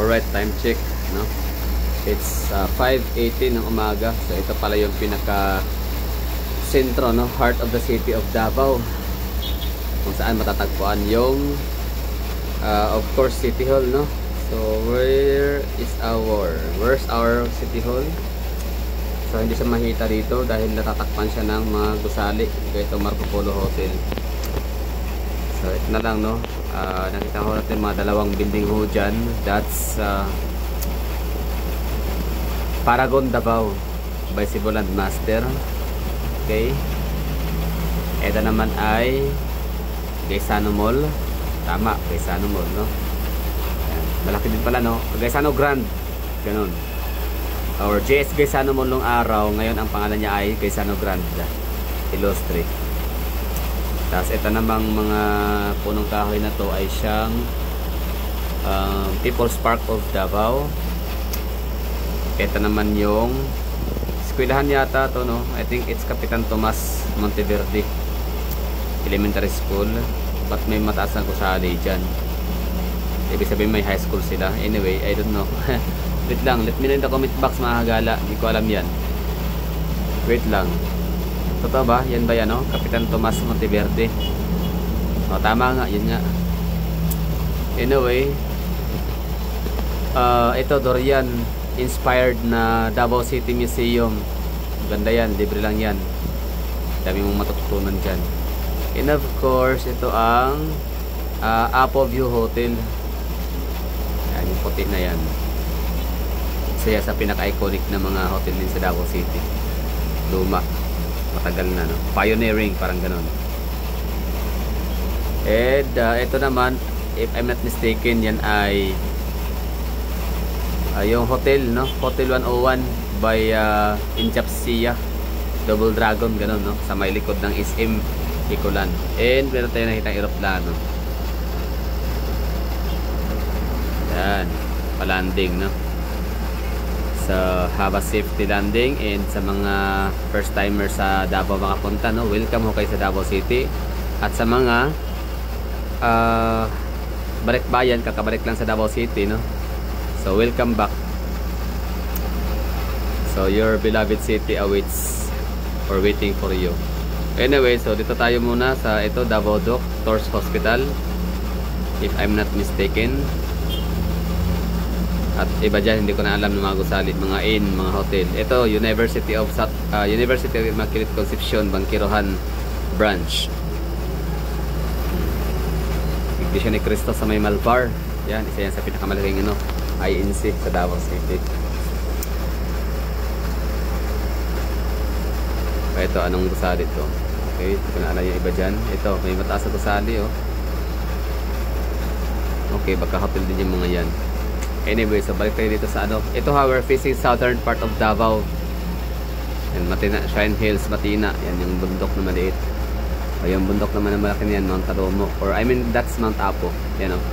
Alright, time check, no? It's 5:18 ng umaga. So ito pala yung pinaka sentro, no? Heart of the city of Davao, kung saan matatagpuan yung of course City Hall, no? So where's our City Hall? So hindi siya makita dito dahil natatakpan siya ng mga gusali. Ito Marco Polo Hotel. So ito na lang, no? Nakita ko natin mga dalawang building ho dyan. That's Paragon Davao by Cebu Landmaster. Okay. Ito naman ay Gaisano Mall. Tama, Gaisano Mall, no? Ayan. Malaki din pala, no? Gaisano Grand. Ganun. Or JS Gaisano Mall nung araw. Ngayon ang pangalan niya ay Gaisano Grand Illustre. Tapos ito namang mga punong kahoy na to ay siyang People's Park of Davao. Ito naman yung eskwelahan yata to, no? I think it's Kapitan Tomas Monteverde Elementary School. But may mataas na gusali dyan. Ibig sabihin may high school sila. Anyway, I don't know. Wait lang, let me know in the comment box mga hagala. Hindi ko alam yan. Wait lang. Totoo ba? Yan ba yan, no? Kapitan Tomas Monteverde. O, tama nga, yun nga. Anyway, ito Dorian inspired na Davao City Museum. Ganda yan, libre lang yan. Dami mong matututunan dyan. And of course, ito ang Apo View Hotel. Yan, yung puti na yan. Isa sa pinaka-iconic na mga hotel din sa Davao City. Luma. Matagal na, no? Pioneering, parang ganon. And ito naman, if I'm not mistaken, yan ay yung hotel, no? Hotel 101 by Inchapsia Double Dragon, ganon, no? Sa may likod ng SM Ikulan. And meron tayo nakita aeroplano. Yan, palanding, no? So have a safety landing. And sa mga first timer sa Davao makapunta, no? Welcome ho kayo sa Davao City. At sa mga balikbayan, kakabalik lang sa Davao City, no? So welcome back. So your beloved city awaits or waiting for you. Anyway, so dito tayo muna sa ito Davao Doctors Hospital, if I'm not mistaken. At iba dyan, hindi ko na alam ng mga gusali, mga inn, mga hotel. Ito, University of Immaculate Conception, Bangkirohan Branch. Iglesia ni Cristo sa may Malvar. Yan, isa yan sa pinakamalaking INC sa Davao City. Ito, anong gusali ito? Okay, hindi ko na alam yung iba dyan. Ito, may mataas na gusali, oh. Okay, baka hotel din yung mga yan. Anyway, so balik tayo dito sa ito, we're facing southern part of Davao. Yan, Matina, Shrine Hills, Matina. Yan yung bundok na maliit. O yung bundok naman na malaki niyan, Mount Taromo. Or I mean, that's Mount Apo. Yan, oh.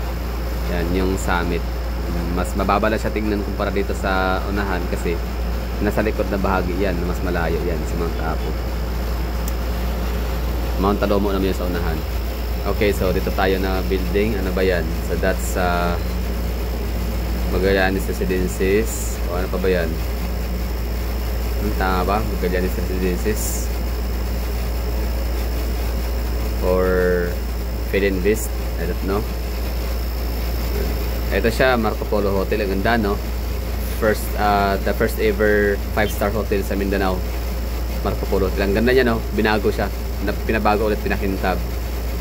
Yan, yung summit. Mas mababa lang siya tingnan kumpara dito sa unahan kasi nasa likod na bahagi yan, mas malayo yan sa Mount Apo. Mount Taromo naman yung sa unahan. Okay, so dito tayo na building. Ano ba yan? So that's Magallanes Residences. O ano pa ba yan? Tama ba? Magallanes Residences or Philinvest, I don't know. Ito siya, Marco Polo Hotel. Ang ganda, no? The first ever 5-star hotel sa Mindanao, Marco Polo Hotel. Ang ganda niya, no? Binago siya, pinabago ulit, pinakintab.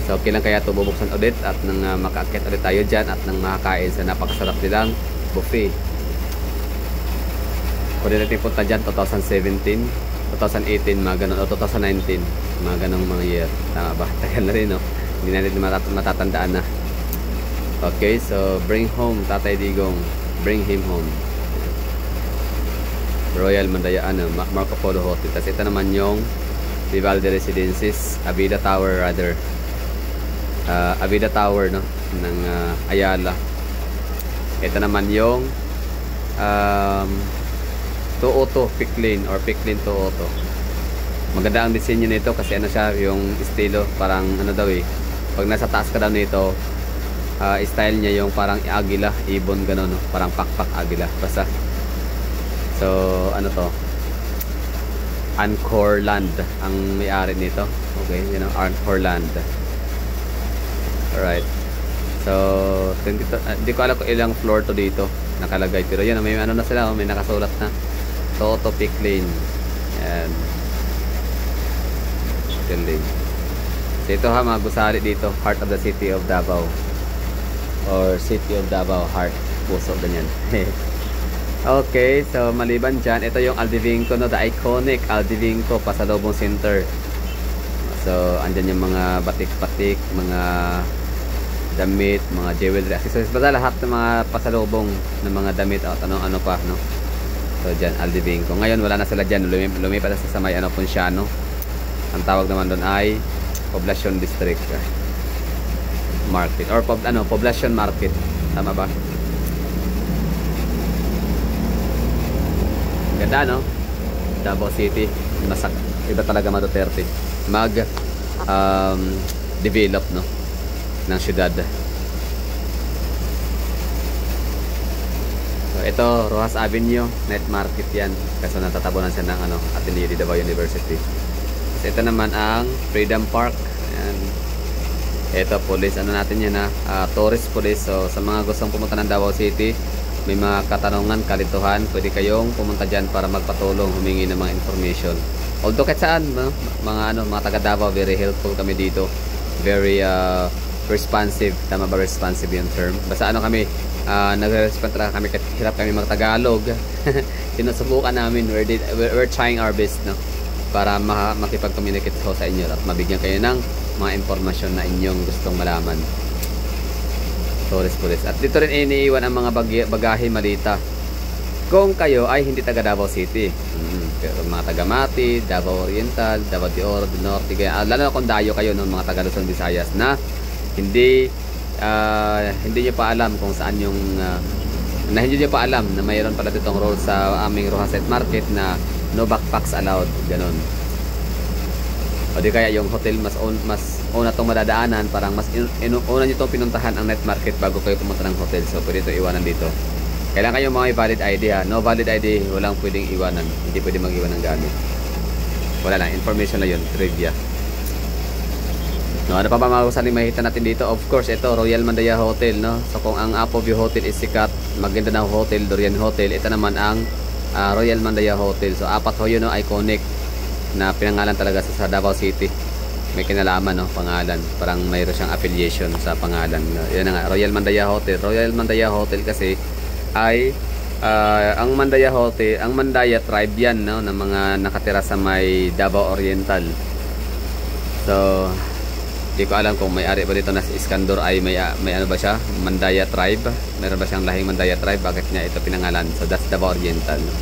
So kailan kaya ito bubuksan ulit at nang makaakyat ulit tayo dyan at nang makakain sa napakasarap nilang buffet. Pwede natin punta dyan 2017, 2018, mga ganun, o 2019, mga ganung mga year. Tama ba? Tagal na rin, no? Hindi natin matatandaan na. Okay, so bring home Tatay Digong, bring him home. Royal Mandayaan, Marco Polo Hotel. Tapos ito naman yung Vivaldi Residences, Avida Tower rather. Avida Tower, no, ng Ayala. Ito naman yung Tuoto Picklin or Picklin Tuoto. Maganda ang disenyo nito kasi ano siya, yung estilo parang ano daw eh, pag nasa taas ka daw nito Style niya yung parang agila, ibon gano'n, no? Parang pakpak agila. Basta. So, ano to? Anchor Land ang may-ari nito. Okay, yun ang Anchor Land. Alright. So, di ko alam kung ilang floor to dito nakalagay. Pero yun, may ano na sila, may nakasulat na Toto Peak Lane. Ayan. Peak Lane. So, ito ha, mga gusali dito. Heart of the City of Davao. Or City of Davao Heart. Puso, ganyan. Okay, so maliban dyan, ito yung Aldivinco, no? The iconic Aldivinco Pasalubong Center. So, andyan yung mga batik-batik, mga damit, mga jewelry, accessories, basta lahat ng mga pasalubong ng mga damit at ano pa, no? So, dyan, Aldivinco. Ngayon, wala na sila dyan. Lumipat na sa may Ponciano. Ang tawag naman doon ay Poblacion District Market. Or, Poblacion Market. Tama ba? Ganda, no? Davao City. Iba talaga mga Duterte. Develop, no? Ng syudad. So, ito, Rojas Avenue, Night Market yan. Kasi natatabunan siya ng Ateneo de Davao University. So, ito naman ang Freedom Park. Ayan. Ito, police. Ano natin yan, tourist police. So, sa mga gustong pumunta ng Davao City, may mga katanungan, kalituhan, pwede kayong pumunta dyan para magpatulong, humingi ng mga information. Although kahit saan, no? mga taga Davao, very helpful kami dito. Very responsive. Tama ba responsive yung term? Basta kami, nagre-respond talaga kami kahit hirap kami mag-Tagalog. Sinusubukan namin. We're trying our best, no? Para makipag-communicate ko sa inyo at mabigyan kayo ng mga informasyon na inyong gustong malaman. Tourist police. At dito rin iniiwan ang mga bagahe malita. Kung kayo ay hindi taga Davao City. Pero mga taga Mati, Davao Oriental, Davao de Oro, de Norte, lalo na kung dayo kayo ng mga taga Luzon, Visayas na hindi niyo pa alam kung saan yung hindi niyo pa alam na mayroon pala ditong role sa aming Rojas Market na no backpacks allowed, ganun. O di kaya yung hotel mas una itong madadaanan, parang mas una nyo itong pinuntahan ang night market bago kayo pumunta ng hotel. So pwede ito iwanan dito. Kailangan kayong mga valid ID ha. No valid ID, walang pwedeng iwanan. Hindi pwede mag-iwan ng gamit. Wala lang, information lang yun, trivia. No, ano pa ba masasaling makikita natin dito? Of course, ito, Royal Mandaya Hotel, no? So kung ang Apo View Hotel is sikat, Maguindanao Hotel, Dorian Hotel, ito naman ang Royal Mandaya Hotel. So apat ho yun, no? Iconic na pinangalan talaga sa Davao City. May kinalaman, no? Pangalan. Parang mayroon siyang affiliation sa pangalan. Yan nga, Royal Mandaya Hotel. Royal Mandaya Hotel kasi ay ang Mandaya Hotel, ang Mandaya tribe yan, no? Na mga nakatira sa may Davao Oriental. So, di ko alam kung may-ari ba dito na si Iskandor ay may ano ba siya? Mandaya tribe? Meron ba siyang lahing Mandaya tribe? Bakit niya ito pinangalan? So, that's Davao Oriental, no?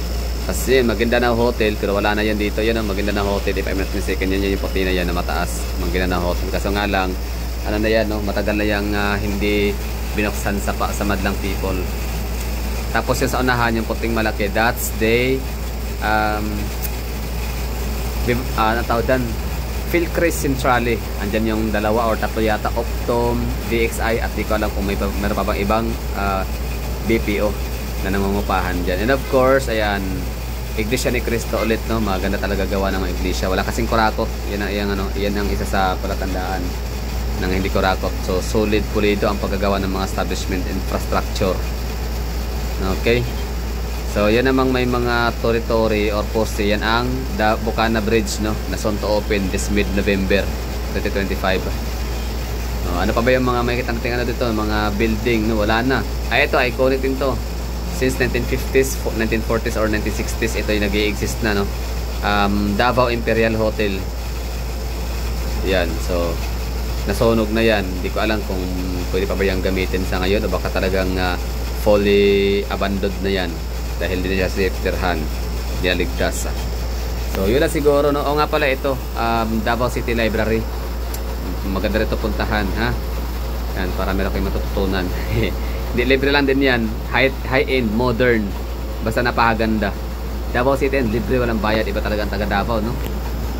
Kasi Maguindanao Hotel, pero wala na yan dito. Yan ang Maguindanao Hotel. If I'm not mistaken, yan yung puti na yan na mataas. Maguindanao Hotel. Kaso nga lang, ano na yan, no? Matagal na yung hindi binuksan sa madlang people. Tapos yung sa unahan, yung puting malaki, that's the natawag dan Philcris Centrale. Andyan yung dalawa or tatlo yata, Optom, DXI, at di ko alam kung meron pa bang ibang BPO na nangungupahan dyan. And of course, ayan, Iglesia ni Cristo ulit, no? Maganda talaga gawa ng mga iglesia. Wala kasing kurakot. Yan ang isa sa palatandaan ng hindi kurakot. So, solid, pulido ang paggagawa ng mga establishment infrastructure. Okay? So, yan namang may mga tori-tori or poste. Yan ang Bukana Bridge, no? Na soon to open this mid-November 2025. Ano pa ba yung mga makikita natin dito? Mga building, no? Wala na. Ay, ito, iconic din to. Since 1950s, 1940s or 1960s, ito yung nag-i-exist na, no? Davao Imperial Hotel. Yan, so nasunog na yan. Hindi ko alam kung pwede pa ba yung gamitin sa ngayon o baka talagang fully abandoned na yan dahil hindi na siya safeterhan, hindi na ligtas. So yun na siguro, no? O nga pala ito, Davao City Library. Maganda rin ito puntahan, ha? Yan, para meron kayong matututunan. Hindi, libre lang din yan. High-end, modern. Basta napakaganda. Davao City, libre, walang bayad. Iba talaga ang taga Davao, no?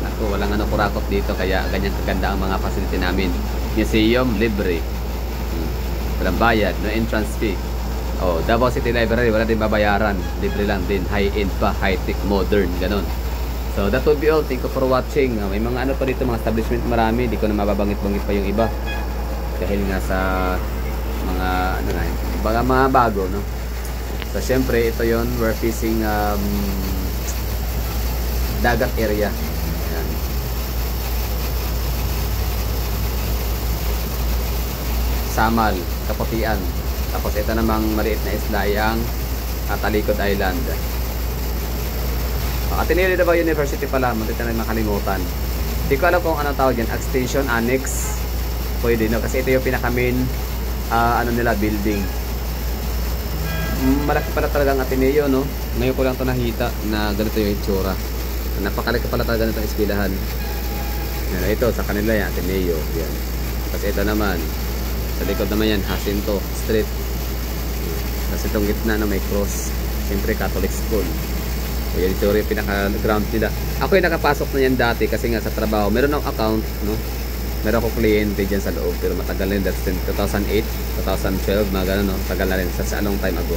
Naku, walang kurakot dito. Kaya ganyan kaganda ang mga facility namin. Museum, libre. walang bayad, no entrance fee. Oh, Davao City Library, wala din babayaran, libre lang din, high-end pa, high-tech, modern, ganun. So that would be all. Thank you for watching. May mga ano pa dito, mga establishment marami, di ko na mababangit-bangit pa yung iba dahil nga sa mga ano na, mga bago, no. So syempre ito yon, we're facing dagat area. Ayan. Samal, Kaputian. Tapos ito namang maliit na isla ay ang Talikod Island. Ateneo de Davao University pala, muntik na makalimutan. Hindi ko alam kung anong tawag yan, extension, annex. Pwede, no? Kasi ito yung pinaka main ano nila, building. Malaki pala talaga ang Ateneo, no? Ngayon ko lang ito nakita na ganito yung itsura. Napakalaki pala talaga nitong eskwelahan. Yan, ito sa kanila yan, Ateneo. Yan. Kasi ito naman, sa likod naman yan, Jacinto Street. Kasi itong gitna na may cross. Siyempre Catholic School. So yan ito yung pinaka-ground nila. Ako yung nakapasok na yan dati kasi nga sa trabaho. Meron akong account, no? Meron akong kliyente dyan sa loob. Pero matagal na rin. That's 2008, 2012, mga gano'n, no? Tagal na rin. Sa long time ago.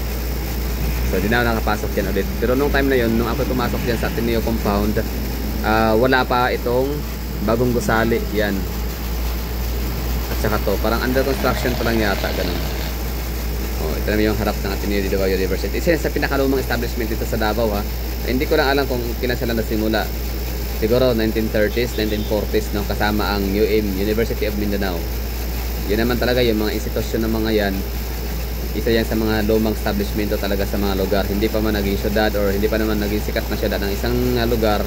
So di na ako nakapasok yan ulit. Pero nung time na yun, nung ako pumasok dyan sa Ateneo compound, wala pa itong bagong gusali. Yan. At saka to, parang under construction pa lang yata, ganun. Oh, ito naman yung harap ng Ateneo de Davao University. Isa yan sa pinakalumang establishment dito sa Davao, ha. Hindi ko lang alam kung kailan sila nasimula. Siguro 1930s, 1940s, no, kasama ang UM, University of Mindanao. Yun naman talaga yung mga institusyon ng mga yan. Isa yan sa mga lumang establishmento talaga sa mga lugar. Hindi pa man naging syudad or hindi pa naman naging sikat na syudad ng isang lugar.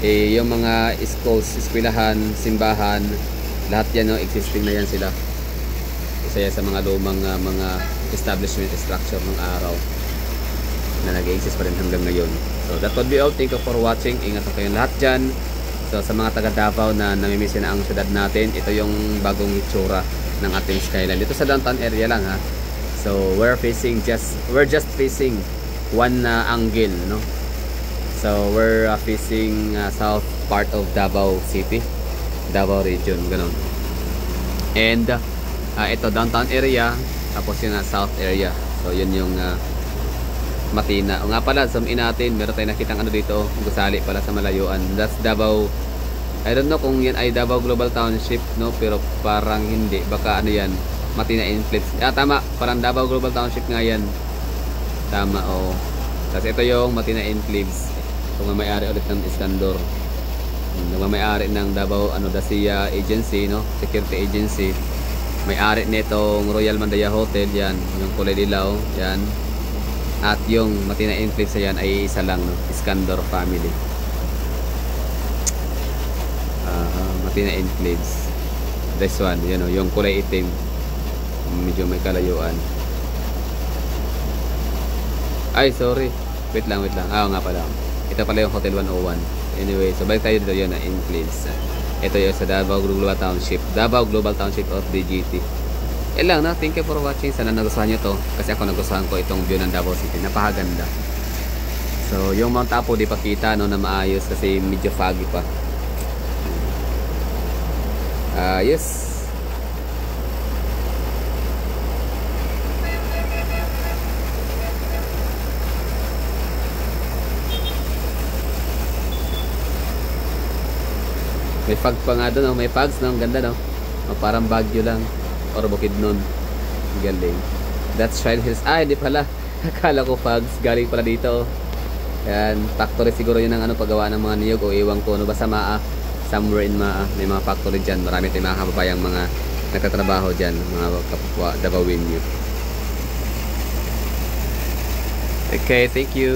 Yung mga schools, eskwelahan, simbahan, lahat yan, no, existing na yan sila. Isa yan sa mga lumang mga establishment structure ng araw na nag-exist pa rin hanggang ngayon. So that would be all. Thank you for watching. Ingat po kayong lahat dyan. So sa mga taga Davao na namimiss na ang syudad natin, ito yung bagong itsura ng ating skyline. Dito sa downtown area lang, ha. So we're just facing one angle, no. So we're facing south part of Davao City, Davao region, ganun. And ito downtown area, tapos yun south area. So yun yung Matina. O nga pala, zoom in natin, meron tayong nakitang ano dito, gusali pala sa malayuan. That's Davao. I don't know kung yan ay Davao Global Township, no, pero parang hindi, baka ano yan, Matina Inflips. Tama, parang Davao Global Township nga yan. Tama, oo. Kasi ito yung Matina Inflips. Kung may-ari ulit ng Iskandor. May-ari ng Davao Dacia Agency, no, Security Agency. May-ari nitong Royal Mandaya Hotel, yan, yung kulay dilaw, yan. At yung Matina Inflips yan ay isa lang, no, Iskandor family. Matina Inflips. This one, you know, yung kulay itim. Medyo may kalayuan. Ay, sorry. Wait lang. Nga pala. Ito pala yung Hotel 101. Anyway, so balik tayo dito yun na Inflips. Ito yung sa Davao Global Township of DGT. Yan lang, no? Thank you for watching. Sana nagustuhan nyo to. Kasi ako nagustuhan ko itong view ng Davao City. Napakaganda. So, yung Mount Apo di pa kita, no, na maayos kasi medyo foggy pa. Yes. May fog pa nga doon, no? May fogs, no? Ang ganda, no? Parang Baguio lang. Or Bukidnon. Galing. That's Shine Hills. Hindi pala. Akala ko fogs. Galing pala dito. Yan. Factory siguro yun ang paggawa ng mga niyog o iwan ko. Basta Maa. Somewhere in Maa. May mga factory dyan. Marami tayong mga kababayang mga nagtatrabaho dyan. Mga kapwa Davawin nyo. Okay, thank you.